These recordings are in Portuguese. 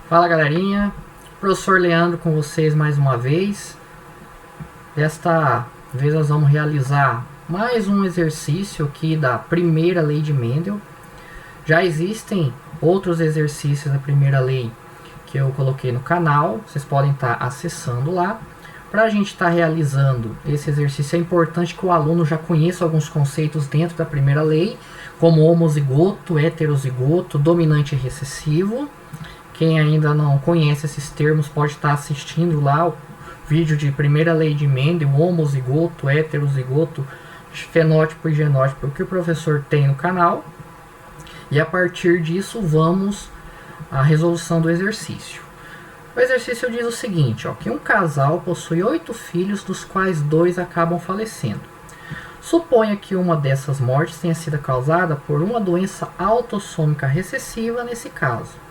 Fala galerinha, professor Leandro com vocês mais uma vez. Desta vez nós vamos realizar mais um exercício aqui da primeira lei de Mendel. Já existem outros exercícios da primeira lei que eu coloquei no canal, vocês podem estar acessando lá. Para a gente estar realizando esse exercício é importante que o aluno já conheça alguns conceitos dentro da primeira lei, como homozigoto, heterozigoto, dominante e recessivo. Quem ainda não conhece esses termos pode estar assistindo lá o vídeo de primeira lei de Mendel, homozigoto, heterozigoto, fenótipo e genótipo que o professor tem no canal. E a partir disso vamos à resolução do exercício. O exercício diz o seguinte, que um casal possui 8 filhos, dos quais 2 acabam falecendo. Suponha que uma dessas mortes tenha sido causada por uma doença autossômica recessiva nesse caso.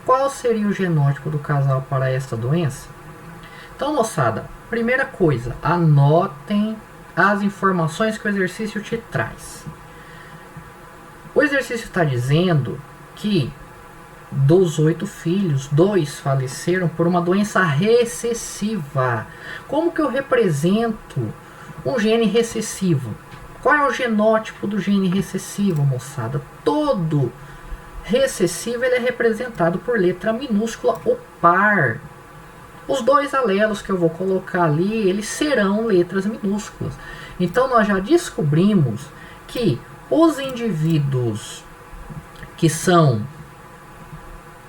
Qual seria o genótipo do casal para esta doença? Então, moçada, primeira coisa, anotem as informações que o exercício te traz. O exercício está dizendo que dos 8 filhos, 2 faleceram por uma doença recessiva. Como que eu represento um gene recessivo? Qual é o genótipo do gene recessivo, moçada? Todo recessivo ele é representado por letra minúscula ou par. Os 2 alelos que eu vou colocar ali, eles serão letras minúsculas. Então nós já descobrimos que os indivíduos que são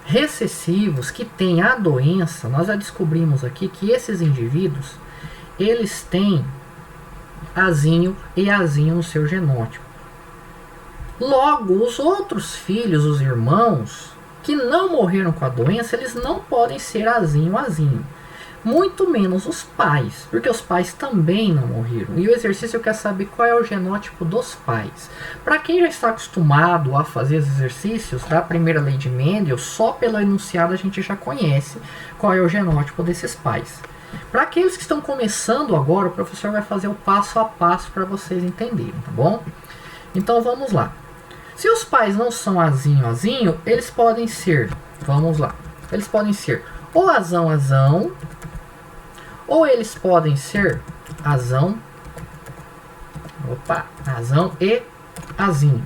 recessivos, que têm a doença, nós já descobrimos aqui que esses indivíduos, eles têm azinho e azinho no seu genótipo. Logo, os outros filhos, os irmãos, que não morreram com a doença, eles não podem ser azinho. Muito menos os pais, porque os pais também não morreram. E o exercício quer saber qual é o genótipo dos pais. Para quem já está acostumado a fazer os exercícios da primeira lei de Mendel, só pelo enunciado a gente já conhece qual é o genótipo desses pais. Para aqueles que estão começando agora, o professor vai fazer o passo a passo para vocês entenderem, tá bom? Então vamos lá. Se os pais não são azinho, eles podem ser, vamos lá, eles podem ser ou azão, ou eles podem ser azão e azinho.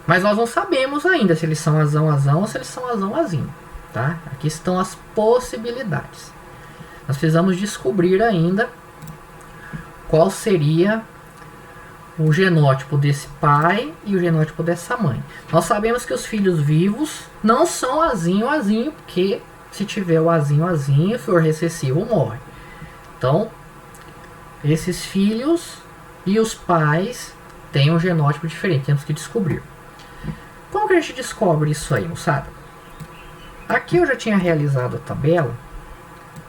Mas nós não sabemos ainda se eles são azão ou se eles são azinho, tá? Aqui estão as possibilidades. Nós precisamos descobrir ainda qual seria o genótipo desse pai e o genótipo dessa mãe. Nós sabemos que os filhos vivos não são azinho, porque se tiver o azinho, for recessivo, morre. Então, esses filhos e os pais têm um genótipo diferente, temos que descobrir. Como que a gente descobre isso aí, moçada? Aqui eu já tinha realizado a tabela,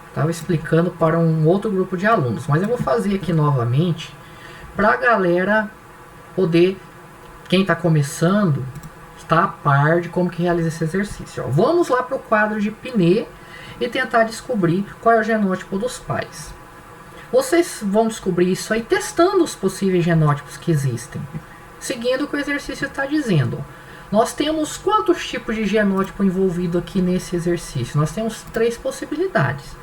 estava explicando para um outro grupo de alunos, mas eu vou fazer aqui novamente para a galera poder, quem está começando, estar a par de como que realiza esse exercício. Vamos lá para o quadro de Pinet e tentar descobrir qual é o genótipo dos pais. Vocês vão descobrir isso aí testando os possíveis genótipos que existem, seguindo o que o exercício está dizendo. Nós temos quantos tipos de genótipo envolvido aqui nesse exercício? Nós temos 3 possibilidades.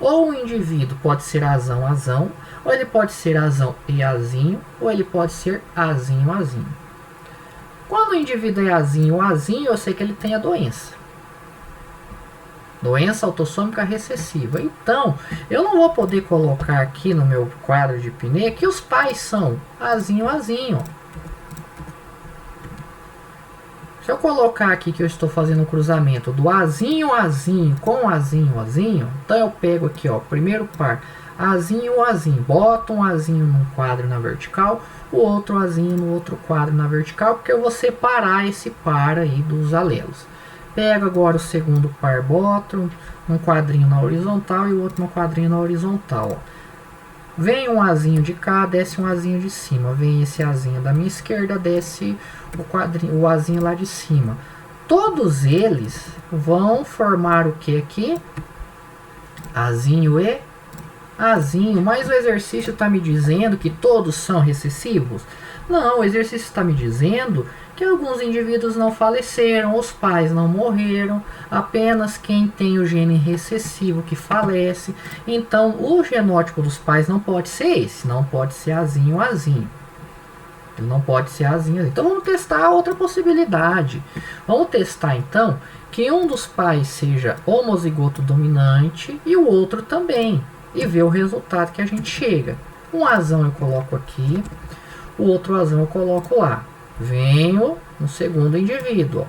Ou o indivíduo pode ser azão, ou ele pode ser azão e azinho, ou ele pode ser azinho. Quando o indivíduo é azinho, eu sei que ele tem a doença. Doença autossômica recessiva. Então, eu não vou poder colocar aqui no meu quadro de Pinet que os pais são azinho. Se eu colocar aqui que eu estou fazendo o cruzamento do azinho com azinho, então eu pego aqui, primeiro par, azinho, boto um azinho num quadro na vertical, o outro azinho no outro quadro na vertical, porque eu vou separar esse par aí dos alelos. Pego agora o segundo par, boto um quadrinho na horizontal e o outro no quadrinho na horizontal. Vem um azinho de cá, desce um azinho de cima. Vem esse azinho da minha esquerda, desce o azinho lá de cima. Todos eles vão formar o que aqui? Azinho e azinho, mas o exercício está me dizendo que todos são recessivos? Não, o exercício está me dizendo que alguns indivíduos não faleceram, os pais não morreram, apenas quem tem o gene recessivo que falece. Então, o genótipo dos pais não pode ser esse, não pode ser azinho, azinho. Ele não pode ser azinho. Então, vamos testar outra possibilidade. Vamos testar, então, que um dos pais seja homozigoto dominante e o outro também. E ver o resultado que a gente chega. Um azão eu coloco aqui, o outro azão eu coloco lá. Venho no segundo indivíduo.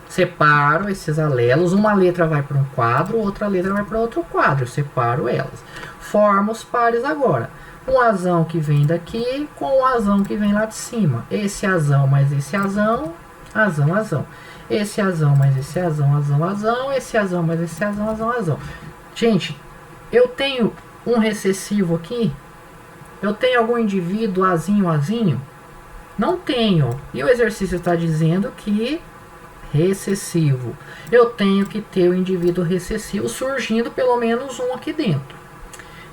Separo esses alelos. Uma letra vai para um quadro, outra letra vai para outro quadro. Eu separo elas. Formo os pares agora. Um azão que vem daqui com o azão que vem lá de cima. Esse azão mais esse azão, azão, azão. Esse azão mais esse azão, azão, azão. Esse azão mais esse azão, azão, azão. Gente, eu tenho um recessivo aqui? Eu tenho algum indivíduo azinho, azinho? Não tenho. E o exercício está dizendo que recessivo. Eu tenho que ter o indivíduo recessivo surgindo pelo menos um aqui dentro.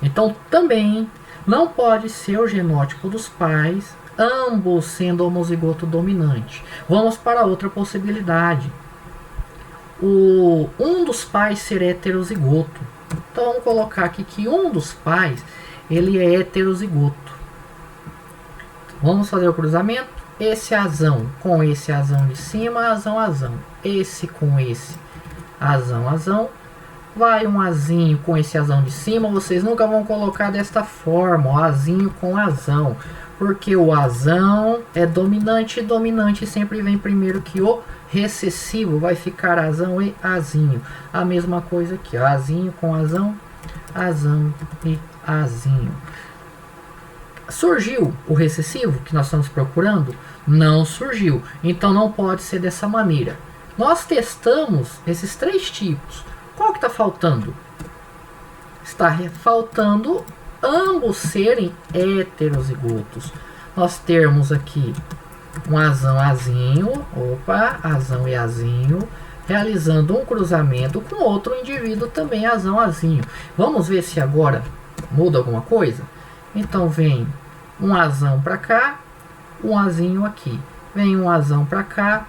Então, também não pode ser o genótipo dos pais, ambos sendo homozigoto dominante. Vamos para outra possibilidade. Um dos pais ser heterozigoto. Então, vamos colocar aqui que um dos pais ele é heterozigoto. Vamos fazer o cruzamento. Esse azão com esse azão de cima, azão, azão. Esse com esse, azão, azão. Vai um azinho com esse azão de cima. Vocês nunca vão colocar desta forma, o azinho com azão. Porque o azão é dominante e dominante sempre vem primeiro que o recessivo. Vai ficar azão e azinho. A mesma coisa aqui, ó, azinho com azão, azão e azinho. Surgiu o recessivo que nós estamos procurando? Não surgiu. Então não pode ser dessa maneira. Nós testamos esses três tipos. Qual que está faltando? Está faltando ambos serem heterozigotos. Nós temos aqui um azão, azinho. Opa, azão e azinho. Realizando um cruzamento com outro indivíduo também azão, azinho. Vamos ver se agora muda alguma coisa? Então vem um azão para cá, um azinho aqui. Vem um azão para cá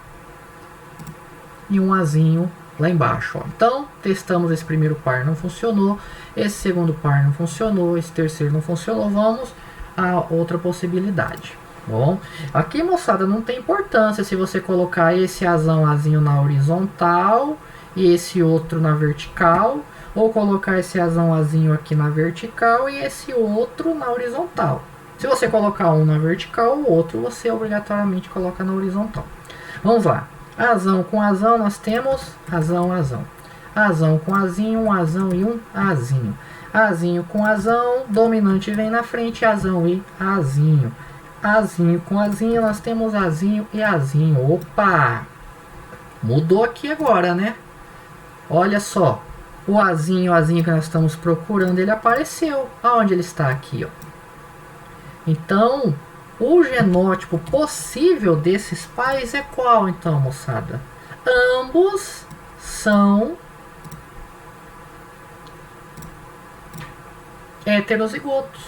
e um azinho lá embaixo. Ó. Então, testamos esse primeiro par, não funcionou. Esse segundo par não funcionou. Esse terceiro não funcionou. Vamos a outra possibilidade. Bom, aqui, moçada, não tem importância se você colocar esse azão, azinho na horizontal e esse outro na vertical. Ou colocar esse azão, azinho aqui na vertical e esse outro na horizontal. Se você colocar um na vertical, o outro você obrigatoriamente coloca na horizontal. Vamos lá. Azão com azão, nós temos azão, azão. Azão com azinho, um azão e um azinho. Azinho com azão, dominante vem na frente, azão e azinho. Azinho com azinho, nós temos azinho e azinho. Opa! Mudou aqui agora, né? Olha só. O azinho que nós estamos procurando, ele apareceu. Aonde ele está aqui, ó. Então, o genótipo possível desses pais é qual, então, moçada? Ambos são heterozigotos.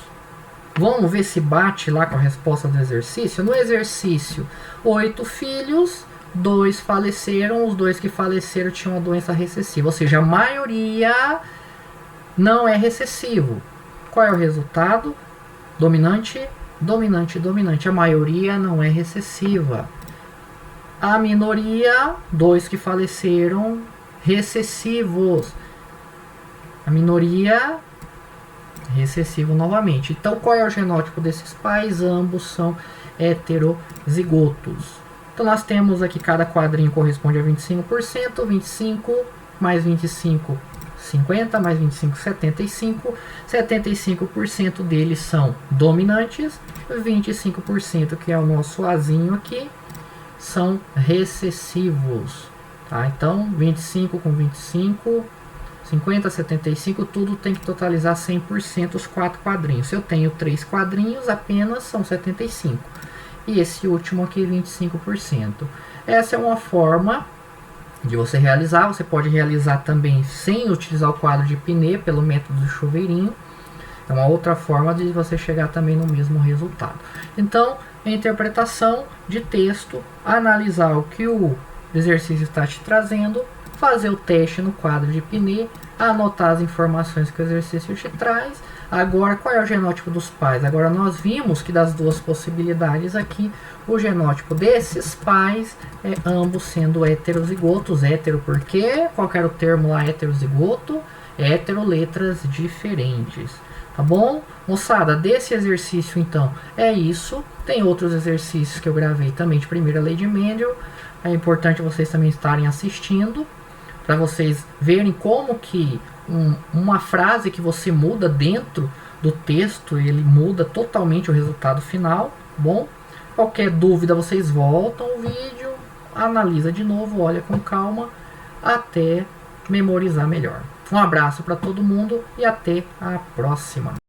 Vamos ver se bate lá com a resposta do exercício. No exercício, 8 filhos, 2 faleceram. Os 2 que faleceram tinham uma doença recessiva. Ou seja, a maioria não é recessivo. Qual é o resultado? Dominante, dominante, dominante. A maioria não é recessiva. A minoria, 2 que faleceram, recessivos. A minoria, recessivo novamente. Então, qual é o genótipo desses pais? Ambos são heterozigotos. Então, nós temos aqui, cada quadrinho corresponde a 25%, 25 mais 25, 50, mais 25, 75. 75% deles são dominantes, 25%, que é o nosso azinho aqui, são recessivos. Tá? Então, 25 com 25, 50, 75, tudo tem que totalizar 100% os 4 quadrinhos. Se eu tenho 3 quadrinhos, apenas são 75. E esse último aqui, 25%. Essa é uma forma de você realizar. Você pode realizar também sem utilizar o quadro de Pinet, pelo método do chuveirinho. É uma outra forma de você chegar também no mesmo resultado. Então, a interpretação de texto, analisar o que o exercício está te trazendo, fazer o teste no quadro de Pinet, anotar as informações que o exercício te traz. Agora, qual é o genótipo dos pais? Agora, nós vimos que das duas possibilidades aqui, o genótipo desses pais é ambos sendo heterozigotos. Hétero porque, qual era o termo lá, heterozigoto? Hétero, letras diferentes. Tá bom? Moçada, desse exercício, então, é isso. Tem outros exercícios que eu gravei também de primeira lei de Mendel. É importante vocês também estarem assistindo, para vocês verem como que uma frase que você muda dentro do texto, ele muda totalmente o resultado final, bom? Qualquer dúvida, vocês voltam o vídeo, analisa de novo, olha com calma, até memorizar melhor. Um abraço para todo mundo e até a próxima.